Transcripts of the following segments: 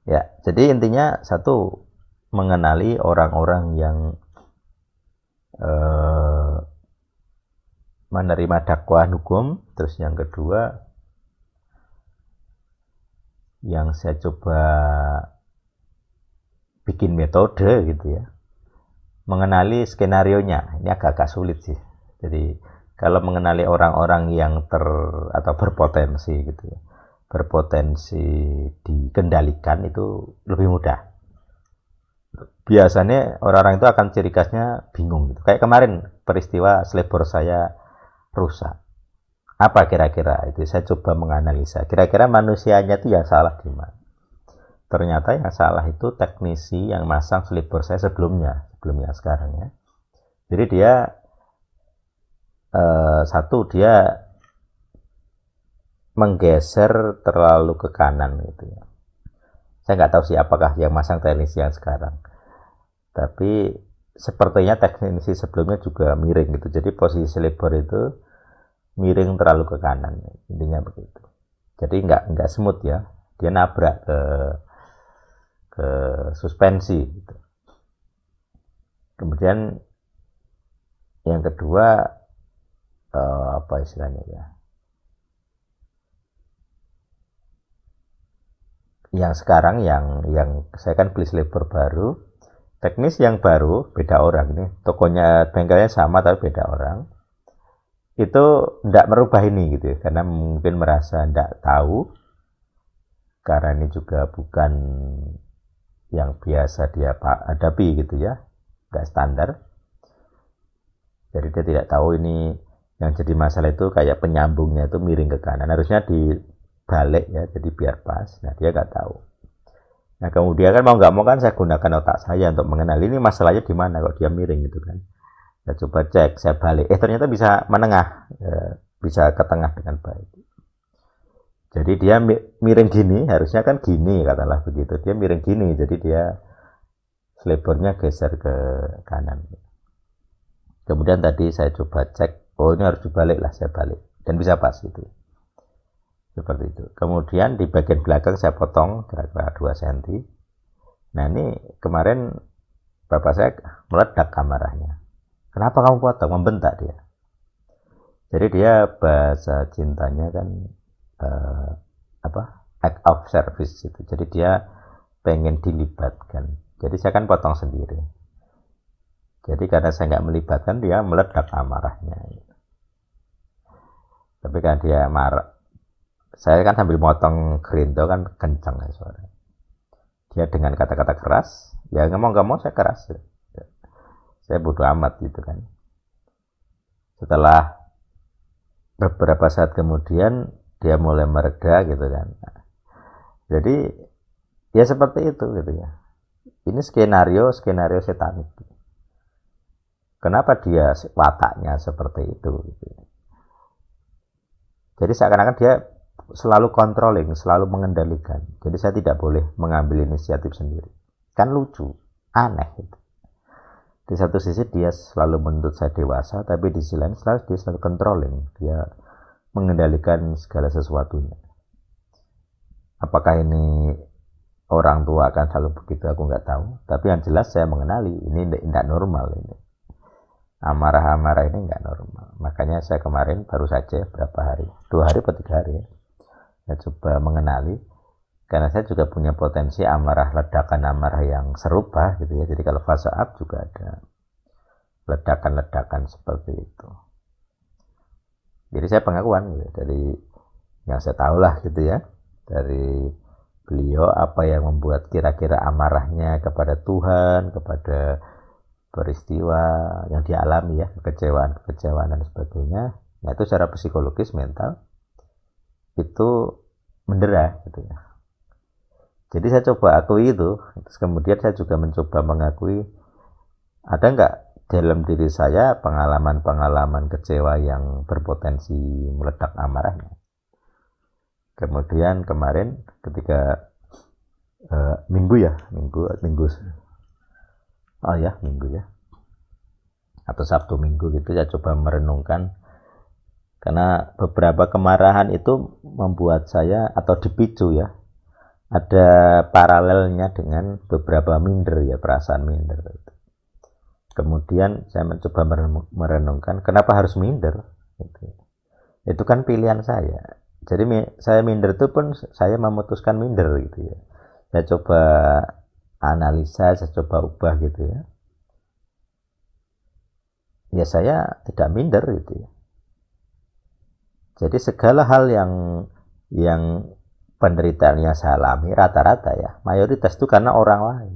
Ya, jadi intinya satu, mengenali orang-orang yang menerima dakwaan hukum. Terus yang kedua, yang saya coba bikin metode gitu ya, mengenali skenarionya. Ini agak-agak sulit sih. Jadi kalau mengenali orang-orang yang atau berpotensi gitu ya, berpotensi dikendalikan itu lebih mudah. Biasanya orang-orang itu akan ciri khasnya bingung gitu. Kayak kemarin peristiwa selebor saya rusak. Apa kira-kira itu? Saya coba menganalisa. Kira-kira manusianya itu yang salah di mana? Ternyata yang salah itu teknisi yang masang selebor saya sebelumnya sekarang ya. Jadi dia dia menggeser terlalu ke kanan gitu ya. Saya nggak tahu sih apakah yang masang teknisi yang sekarang. Tapi sepertinya teknisi sebelumnya juga miring gitu. Jadi posisi selebor itu miring terlalu ke kanan, intinya begitu. Jadi nggak smooth ya, dia nabrak ke suspensi gitu. Kemudian yang kedua apa istilahnya ya, yang sekarang yang saya kan beli selebor baru, teknis yang baru beda orang nih, tokonya bengkelnya sama tapi beda orang. Itu tidak merubah ini gitu ya, karena mungkin merasa tidak tahu, karena ini juga bukan yang biasa dia hadapi gitu ya, nggak standar. Jadi dia tidak tahu ini yang jadi masalah itu kayak penyambungnya itu miring ke kanan, harusnya dibalik ya, jadi biar pas. Nah dia nggak tahu. Nah kemudian kan mau nggak mau kan saya gunakan otak saya untuk mengenali ini masalahnya di mana kok dia miring gitu kan. Saya coba cek, saya balik, ternyata bisa menengah, bisa ke tengah dengan baik. Jadi dia miring gini, harusnya kan gini katalah begitu, dia miring gini, jadi dia selebornya geser ke kanan. Kemudian tadi saya coba cek, oh ini harus dibalik lah, saya balik, dan bisa pas gitu. Seperti itu. Kemudian di bagian belakang saya potong kira-kira 2 cm. Nah ini kemarin bapak saya meledak amarahnya. Kenapa kamu potong? Membentak dia. Jadi dia bahasa cintanya kan act of service itu. Jadi dia pengen dilibatkan. Jadi saya kan potong sendiri. Jadi karena saya nggak melibatkan, dia meledak amarahnya. Tapi kan dia marah. Saya kan sambil motong gerinda kan kencang ya suara. Dia dengan kata-kata keras, ya nggak mau saya keras. Saya bodo amat gitu kan. Setelah beberapa saat kemudian dia mulai mereda gitu kan. Jadi ya seperti itu gitu ya. Ini skenario setanik. Kenapa dia wataknya seperti itu gitu ya. Jadi seakan-akan dia selalu controlling, selalu mengendalikan. Jadi saya tidak boleh mengambil inisiatif sendiri. Kan lucu, aneh gitu. Di satu sisi dia selalu menuntut saya dewasa, tapi di sisi lain dia selalu controlling, dia mengendalikan segala sesuatunya. Apakah ini orang tua akan selalu begitu, aku nggak tahu. Tapi yang jelas saya mengenali, ini tidak normal ini. Amarah-amarah ini nggak normal. Makanya saya kemarin baru saja berapa hari, 2 hari atau 3 hari ya, saya coba mengenali. Karena saya juga punya potensi ledakan amarah yang serupa gitu ya. Jadi kalau fase up juga ada ledakan-ledakan seperti itu. Jadi saya pengakuan gitu, dari yang saya tahu lah gitu ya, dari beliau apa yang membuat kira-kira amarahnya kepada Tuhan, kepada peristiwa yang dialami ya, kekecewaan dan sebagainya. Nah itu secara psikologis, mental itu mendera gitu ya. Jadi saya coba akui itu. Terus kemudian saya juga mencoba mengakui, ada nggak dalam diri saya pengalaman-pengalaman kecewa yang berpotensi meledak amarahnya. Kemudian kemarin ketika minggu atau Sabtu Minggu gitu, saya coba merenungkan. Karena beberapa kemarahan itu membuat saya atau dipicu ya, ada paralelnya dengan beberapa minder ya, perasaan minder. Kemudian saya mencoba merenungkan kenapa harus minder. Itu kan pilihan saya. Jadi saya minder itu pun saya memutuskan minder gitu ya. Saya coba analisa, saya coba ubah gitu ya. Ya saya tidak minder gitu ya. Jadi segala hal yang penderitaan yang saya alami rata-rata ya, mayoritas itu karena orang lain.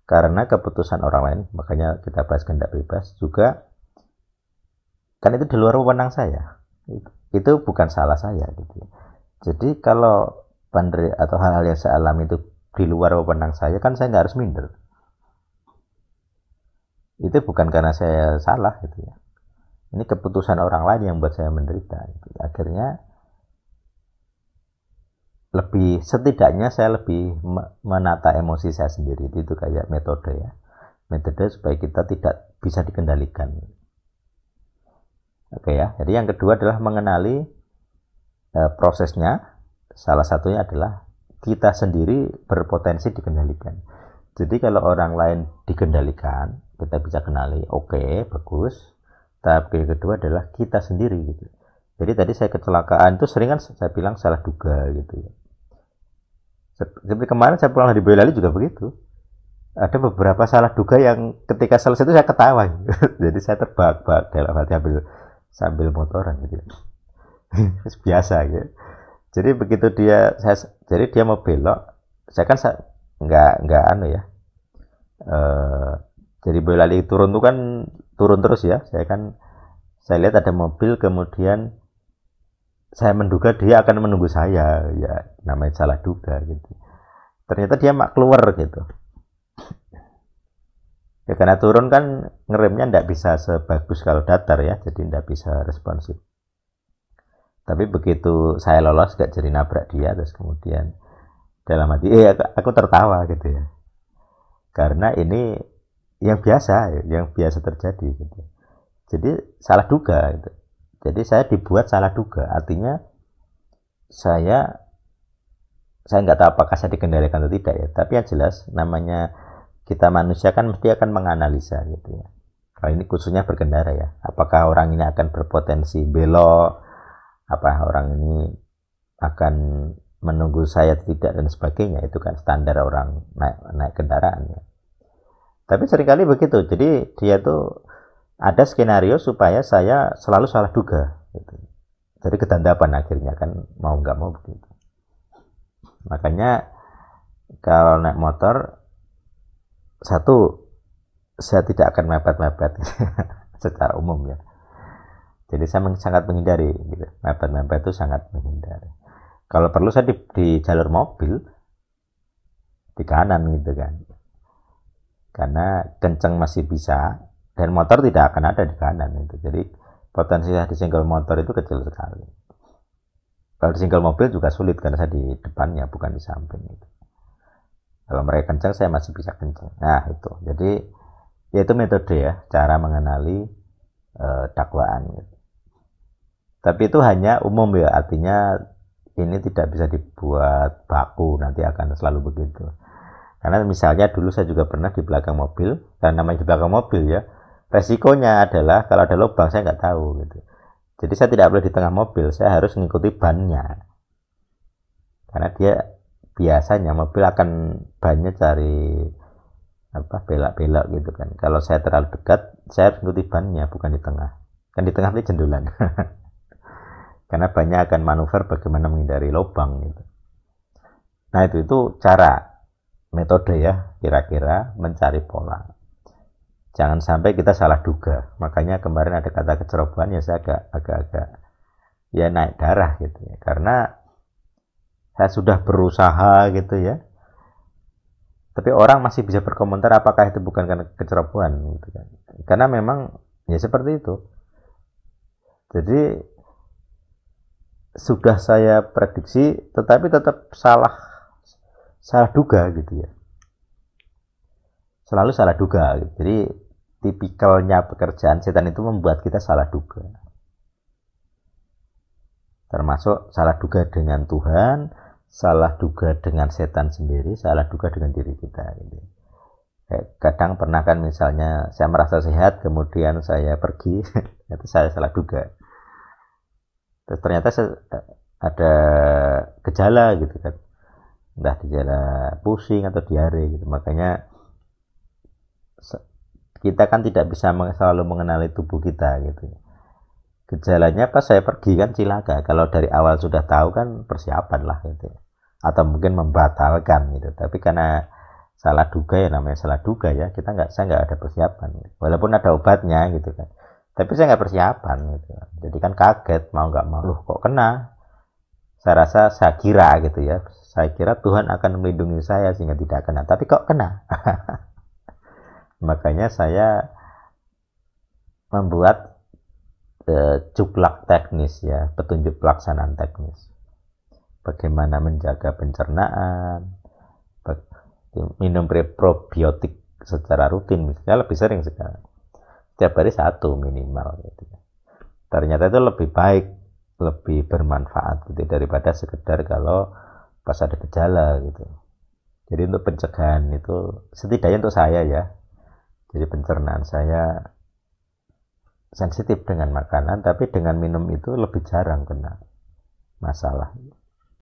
Karena keputusan orang lain, makanya kita bahas kehendak bebas juga. Kan itu di luar wewenang saya. Itu bukan salah saya gitu. Jadi kalau atau hal-hal yang saya alami itu di luar wewenang saya, kan saya nggak harus minder. Itu bukan karena saya salah gitu ya. Ini keputusan orang lain yang buat saya menderita. Gitu. Akhirnya setidaknya saya lebih menata emosi saya sendiri. Itu kayak metode ya. Metode supaya kita tidak bisa dikendalikan. Oke ya. Jadi yang kedua adalah mengenali prosesnya. Salah satunya adalah kita sendiri berpotensi dikendalikan. Jadi kalau orang lain dikendalikan, kita bisa kenali, oke, bagus. Tahap kedua adalah kita sendiri gitu. Jadi tadi saya kecelakaan itu sering kan saya bilang salah duga gitu ya. Seperti kemarin saya pulang dari Boyolali juga begitu. Ada beberapa salah duga yang ketika selesai itu saya ketawa gitu. Jadi saya terbahak-bahak dalam hati sambil motoran gitu. Biasa gitu. Jadi begitu dia mau belok, saya kan nggak anu ya. Jadi Boyolali turun tuh kan turun terus ya. Saya lihat ada mobil, kemudian saya menduga dia akan menunggu saya, ya namanya salah duga gitu. Ternyata dia keluar gitu. Ya karena turun kan ngeremnya nggak bisa sebagus kalau datar ya, jadi nggak bisa responsif. Tapi begitu saya lolos gak jadi nabrak dia, terus kemudian dalam hati aku tertawa gitu ya, karena ini yang biasa terjadi gitu. Jadi salah duga gitu. Jadi saya dibuat salah duga, artinya saya nggak tahu apakah saya dikendalikan atau tidak ya, tapi yang jelas namanya kita manusia kan mesti akan menganalisa gitu ya. Kalau ini khususnya berkendara ya, apakah orang ini akan berpotensi belok, apa orang ini akan menunggu saya tidak dan sebagainya. Itu kan standar orang naik kendaraan ya. Tapi seringkali begitu. Jadi dia tuh ada skenario supaya saya selalu salah duga gitu. Jadi kedandapan akhirnya kan mau nggak mau begitu. Makanya kalau naik motor, satu, saya tidak akan mepet-mepet secara umum ya. Jadi saya sangat menghindari gitu. Mepet-mepet itu sangat menghindari. Kalau perlu saya di jalur mobil di kanan gitu kan. Karena kenceng masih bisa dan motor tidak akan ada di kanan itu. Jadi potensi saya disenggol motor itu kecil sekali. Kalau disenggol mobil juga sulit karena saya di depannya bukan di samping itu. Kalau mereka kenceng saya masih bisa kenceng. Nah itu. Jadi yaitu metode ya, cara mengenali dakwaan gitu. Tapi itu hanya umum ya, artinya ini tidak bisa dibuat baku, nanti akan selalu begitu. Karena misalnya dulu saya juga pernah di belakang mobil, dan namanya di belakang mobil ya, resikonya adalah kalau ada lubang saya nggak tahu gitu. Jadi saya tidak boleh di tengah mobil, saya harus mengikuti bannya. Karena dia biasanya mobil akan bannya cari belak-belak gitu kan. Kalau saya terlalu dekat, saya harus mengikuti bannya, bukan di tengah. Kan di tengah ini jendulan. Karena banyak akan manuver bagaimana menghindari lubang gitu. Nah itu cara metode ya, kira-kira mencari pola. Jangan sampai kita salah duga. Makanya kemarin ada kata kecerobohan ya, saya agak ya naik darah gitu ya. Karena saya sudah berusaha gitu ya. Tapi orang masih bisa berkomentar apakah itu bukan karena kecerobohan gitu kan. Karena memang ya seperti itu. Jadi sudah saya prediksi tetapi tetap salah duga gitu ya, selalu salah duga gitu. Jadi tipikalnya pekerjaan setan itu membuat kita salah duga, termasuk salah duga dengan Tuhan, salah duga dengan setan sendiri, salah duga dengan diri kita gitu. Kadang pernah kan misalnya saya merasa sehat kemudian saya pergi itu saya salah duga, terus ternyata ada gejala gitu kan, entah gejala pusing atau diare gitu. Makanya kita kan tidak bisa selalu mengenali tubuh kita gitu. Gejalanya pas saya pergi kan cilaka, kalau dari awal sudah tahu kan persiapan lah gitu, atau mungkin membatalkan gitu. Tapi karena salah duga, ya namanya salah duga ya, saya nggak ada persiapan gitu. Walaupun ada obatnya gitu kan, tapi saya nggak persiapan gitu. Jadi kan kaget, mau nggak mau, loh kok kena. Saya kira gitu ya, saya kira Tuhan akan melindungi saya sehingga tidak kena, tapi kok kena. Makanya saya membuat cuklak teknis ya, petunjuk pelaksanaan teknis, bagaimana menjaga pencernaan, minum probiotik secara rutin, misalnya lebih sering sekarang, setiap hari 1 minimal gitu. Ternyata itu lebih baik, lebih bermanfaat gitu daripada sekedar kalau pas ada gejala gitu. Jadi untuk pencegahan itu setidaknya untuk saya ya, jadi pencernaan saya sensitif dengan makanan, tapi dengan minum itu lebih jarang kena masalah.